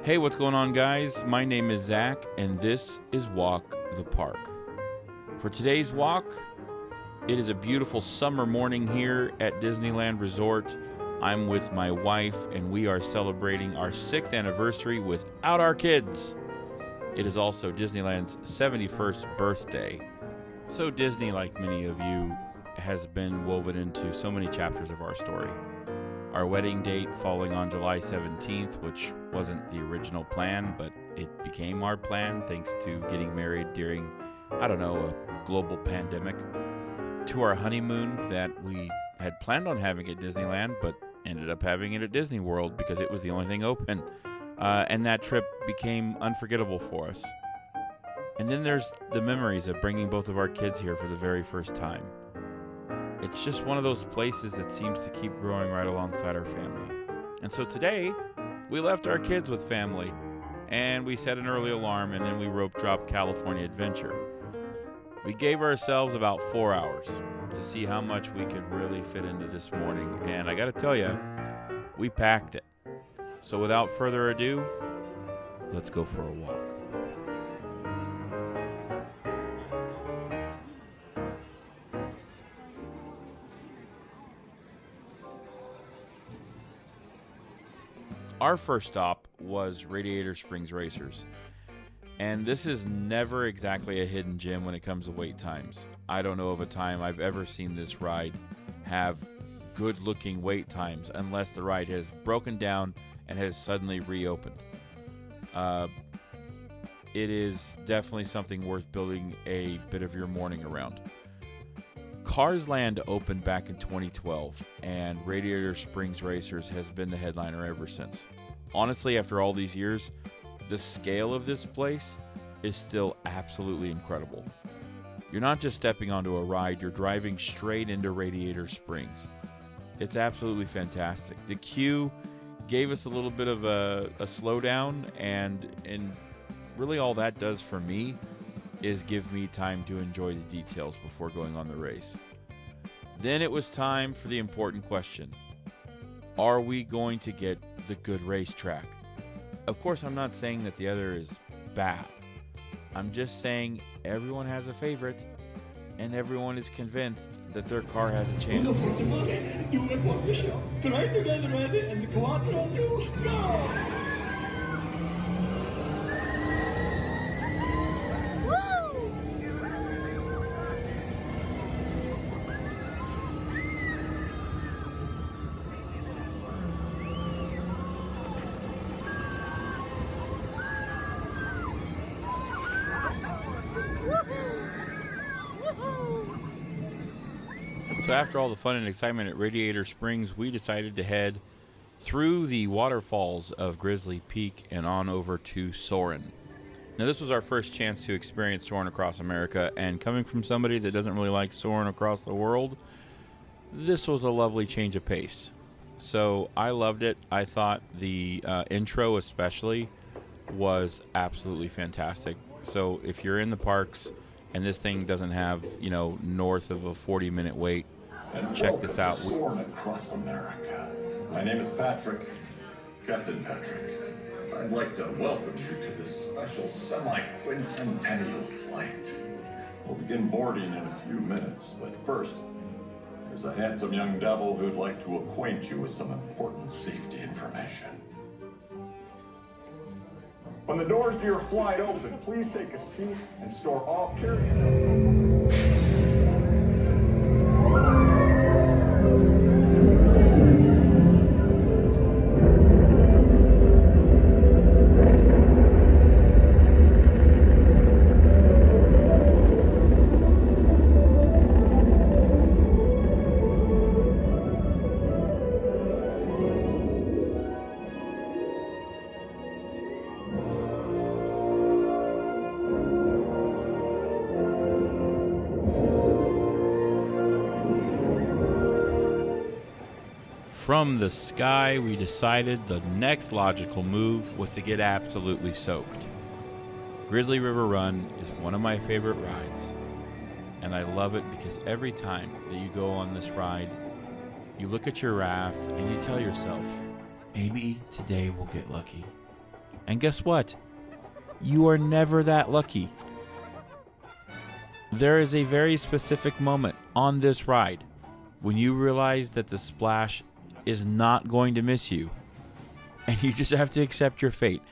Hey, what's going on, guys? My name is Zach, and this is Walk the Park. For today's walk, it is a beautiful summer morning here at Disneyland Resort. I'm with my wife, and we are celebrating our 6th anniversary without our kids. It is also Disneyland's 71st birthday. So Disney, like many of you, has been woven into so many chapters of our story. Our wedding date falling on July 17th, which wasn't the original plan, but it became our plan thanks to getting married during, a global pandemic. To our honeymoon that we had planned on having at Disneyland, but ended up having it at Disney World because it was the only thing open. And that trip became unforgettable for us. And then there's the memories of bringing both of our kids here for the very first time. It's just one of those places that seems to keep growing right alongside our family. And so today, we left our kids with family, and we set an early alarm, and then we rope dropped California Adventure. We gave ourselves about 4 hours to see how much we could really fit into this morning, and I gotta tell you, we packed it. So without further ado, let's go for a walk. Our first stop was Radiator Springs Racers, and this is never exactly a hidden gem when it comes to wait times. I don't know of a time I've ever seen this ride have good-looking wait times unless the ride has broken down and has suddenly reopened. It is definitely something worth building a bit of your morning around. Cars Land opened back in 2012, and Radiator Springs Racers has been the headliner ever since. Honestly, after all these years, the scale of this place is still absolutely incredible. You're not just stepping onto a ride, you're driving straight into Radiator Springs. It's absolutely fantastic. The queue gave us a little bit of a slowdown, and really all that does for me is give me time to enjoy the details before going on the race. Then it was time for the important question. Are we going to get the good racetrack? Of course, I'm not saying that the other is bad. I'm just saying everyone has a favorite, and everyone is convinced that their car has a chance. So after all the fun and excitement at Radiator Springs, we decided to head through the waterfalls of Grizzly Peak and on over to Soarin'. Now, this was our first chance to experience Soarin' across America, and coming from somebody that doesn't really like Soarin' across the world, this was a lovely change of pace. So I loved it. I thought the intro especially was absolutely fantastic. So if you're in the parks and this thing doesn't have, north of a 40-minute wait, check this out. Soarin' across America. My name is Patrick, Captain Patrick. I'd like to welcome you to this special semi-quincentennial flight. We'll begin boarding in a few minutes, but first, there's a handsome young devil who'd like to acquaint you with some important safety information. When the doors to your flight open, please take a seat and store all carry-on. From the sky, we decided the next logical move was to get absolutely soaked. Grizzly River Run is one of my favorite rides, and I love it because every time that you go on this ride, you look at your raft and you tell yourself, maybe today we'll get lucky. And guess what? You are never that lucky. There is a very specific moment on this ride when you realize that the splash is not going to miss you. And you just have to accept your fate.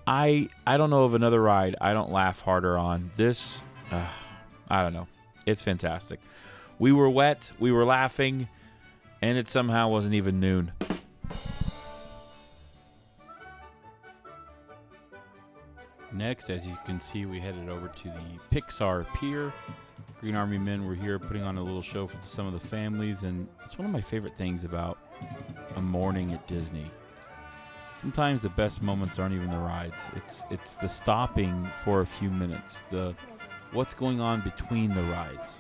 I don't know of another ride I don't laugh harder on. This, I don't know. It's fantastic. We were wet, we were laughing, and it somehow wasn't even noon. Next, as you can see, we headed over to the Pixar Pier. Green Army men were here putting on a little show for some of the families, and it's one of my favorite things about a morning at Disney. Sometimes the best moments aren't even the rides. It's the stopping for a few minutes, the what's going on between the rides,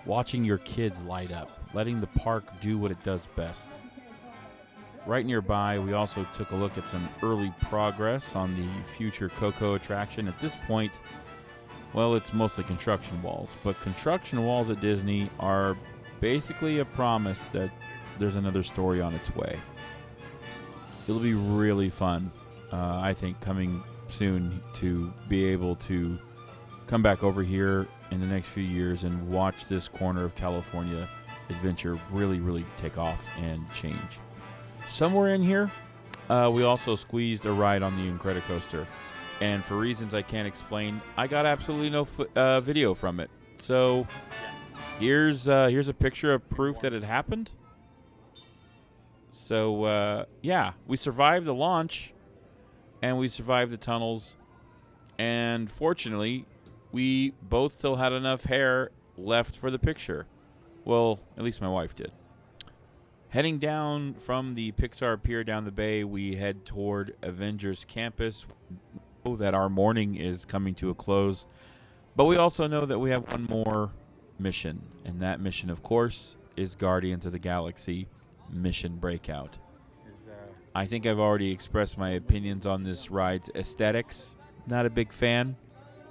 watching your kids light up, letting the park do what it does best. Right nearby, we also took a look at some early progress on the future Coco attraction. At this point, well, it's mostly construction walls, but construction walls at Disney are basically a promise that there's another story on its way. It'll be really fun, I think, coming soon to be able to come back over here in the next few years and watch this corner of California adventure really take off and change. Somewhere in here, we also squeezed a ride on the Incredicoaster, and for reasons I can't explain, I got absolutely no video from it. So here's a picture of proof that it happened. So yeah, we survived the launch, and we survived the tunnels, and fortunately, we both still had enough hair left for the picture. Well, at least my wife did. Heading down from the Pixar Pier down the bay, we head toward Avengers Campus. We know that our morning is coming to a close, but we also know that we have one more mission, and that mission, of course, is Guardians of the Galaxy Mission Breakout. I think I've already expressed my opinions on this ride's aesthetics. Not a big fan.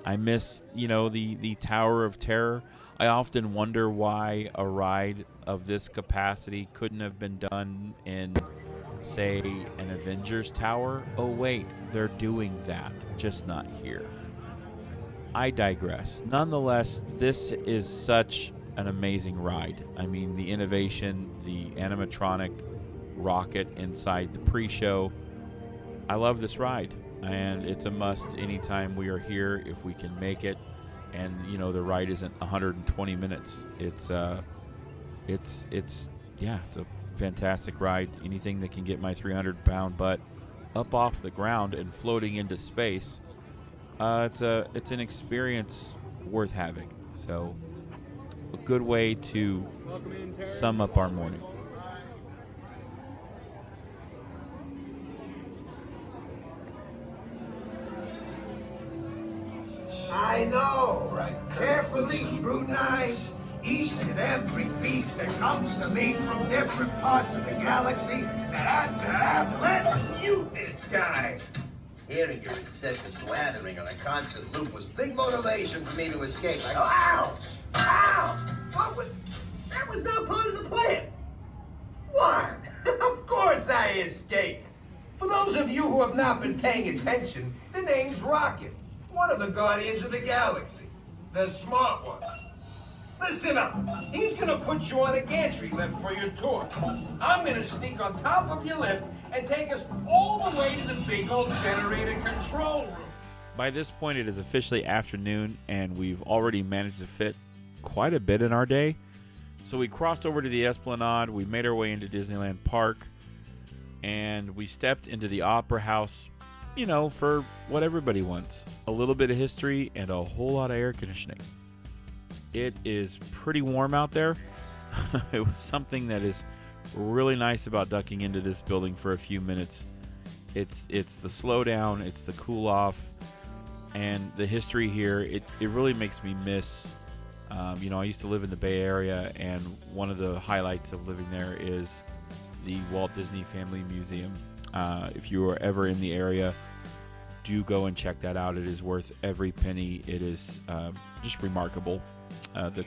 I miss, the Tower of Terror. I often wonder why a ride of this capacity couldn't have been done in, say, an Avengers Tower. Oh, wait, they're doing that, just not here. I digress. Nonetheless, this is such an amazing ride. I mean, the innovation, the animatronic rocket inside the pre-show. I love this ride, and it's a must anytime we are here if we can make it. And the ride isn't 120 minutes. It's a fantastic ride. Anything that can get my 300-pound butt up off the ground and floating into space, it's an experience worth having. So, a good way to sum up our morning. I know. Right. Carefully scrutinize each and every piece that comes to me from different parts of the galaxy that I've let you this guy. Hearing your incessant blathering on a constant loop was big motivation for me to escape. I go, ow! Ow! That was not part of the plan. What? Of course I escaped. For those of you who have not been paying attention, the name's Rocket, one of the Guardians of the Galaxy. The smart one. Listen up. He's gonna put you on a gantry lift for your tour. I'm gonna sneak on top of your lift and take us all the way to the big old generator control room. By this point, it is officially afternoon, and we've already managed to fit quite a bit in our day. So we crossed over to the Esplanade, we made our way into Disneyland Park, and we stepped into the Opera House, for what everybody wants. A little bit of history and a whole lot of air conditioning. It is pretty warm out there. It was something that is really nice about ducking into this building for a few minutes. It's the slow down, it's the cool off, and the history here. It really makes me miss. I used to live in the Bay Area, and one of the highlights of living there is the Walt Disney Family Museum. If you are ever in the area, do go and check that out. It is worth every penny. It is just remarkable. The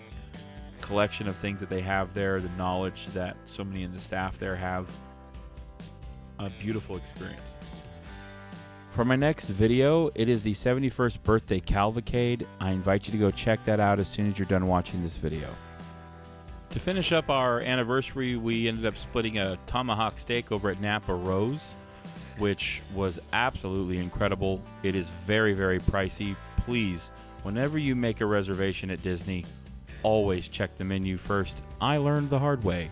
collection of things that they have there, the knowledge that so many in the staff there have. A beautiful experience. For my next video, it is the 71st birthday cavalcade. I invite you to go check that out as soon as you're done watching this video. To finish up our anniversary, we ended up splitting a tomahawk steak over at Napa Rose, which was absolutely incredible. It is very, very pricey. Please, whenever you make a reservation at Disney, always check the menu first. I learned the hard way.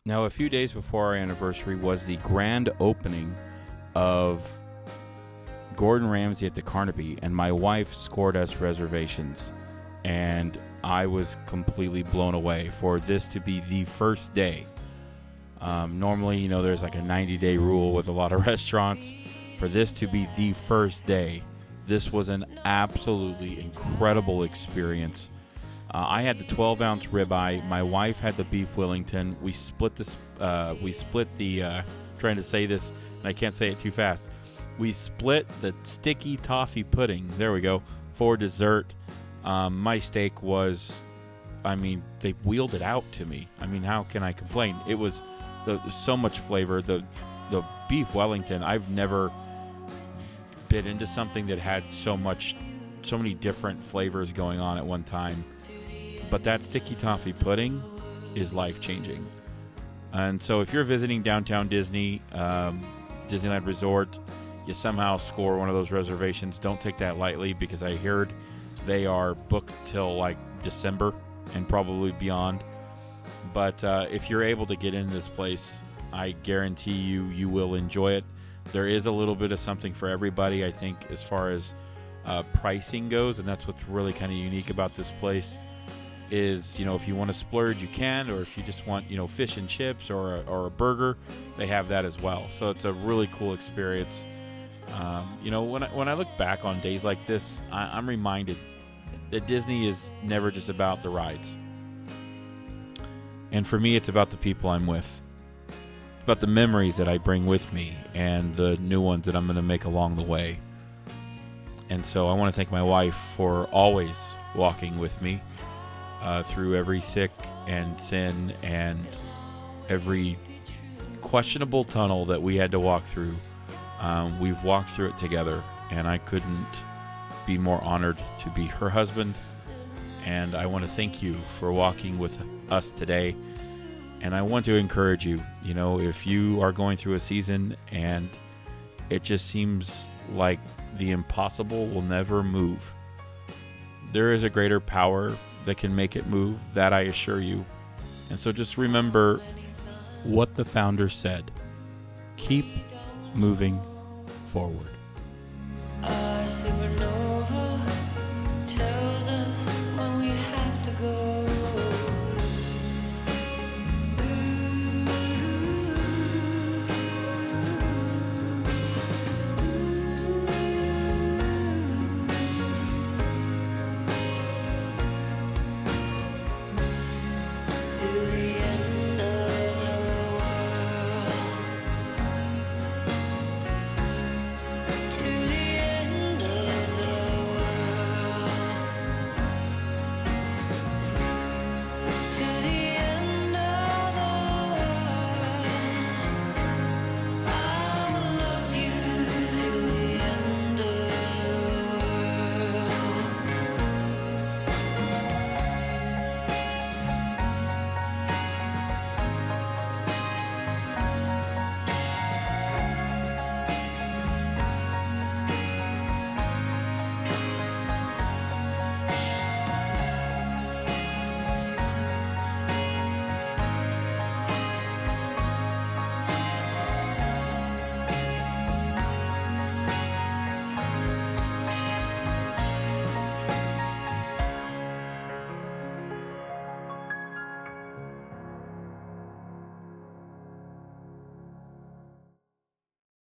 Now, a few days before our anniversary was the grand opening of Gordon Ramsay at the Carnaby, and my wife scored us reservations, and I was completely blown away for this to be the first day. Normally, you know, there's like a 90-day rule with a lot of restaurants. For this to be the first day, this was an absolutely incredible experience. I had the 12-ounce ribeye. My wife had the beef Wellington. We split this. Trying to say this, and I can't say it too fast. We split the sticky toffee pudding. There we go, for dessert. My steak was, I mean, they wheeled it out to me. I mean, how can I complain? It was so much flavor. The beef Wellington, I've never bit into something that had so many different flavors going on at one time. But that sticky toffee pudding is life-changing. And so if you're visiting downtown Disney, Disneyland Resort, you somehow score one of those reservations, don't take that lightly, because I heard they are booked till like December and probably beyond. But if you're able to get into this place, I guarantee you will enjoy it. There is a little bit of something for everybody, I think, as far as pricing goes, and that's what's really kind of unique about this place. Is, you know, if you want to splurge, you can, or if you just want, you know, fish and chips or a burger, they have that as well. So it's a really cool experience. You know, when I look back on days like this, I'm reminded that Disney is never just about the rides. And for me, it's about the people I'm with, about the memories that I bring with me, and the new ones that I'm going to make along the way. And so I want to thank my wife for always walking with me through every thick and thin and every questionable tunnel that we had to walk through. We've walked through it together, and I couldn't be more honored to be her husband. And I want to thank you for walking with us today. And I want to encourage you, you know, if you are going through a season and it just seems like the impossible will never move, there is a greater power that can make it move, that I assure you. And so just remember what the founder said: keep moving forward.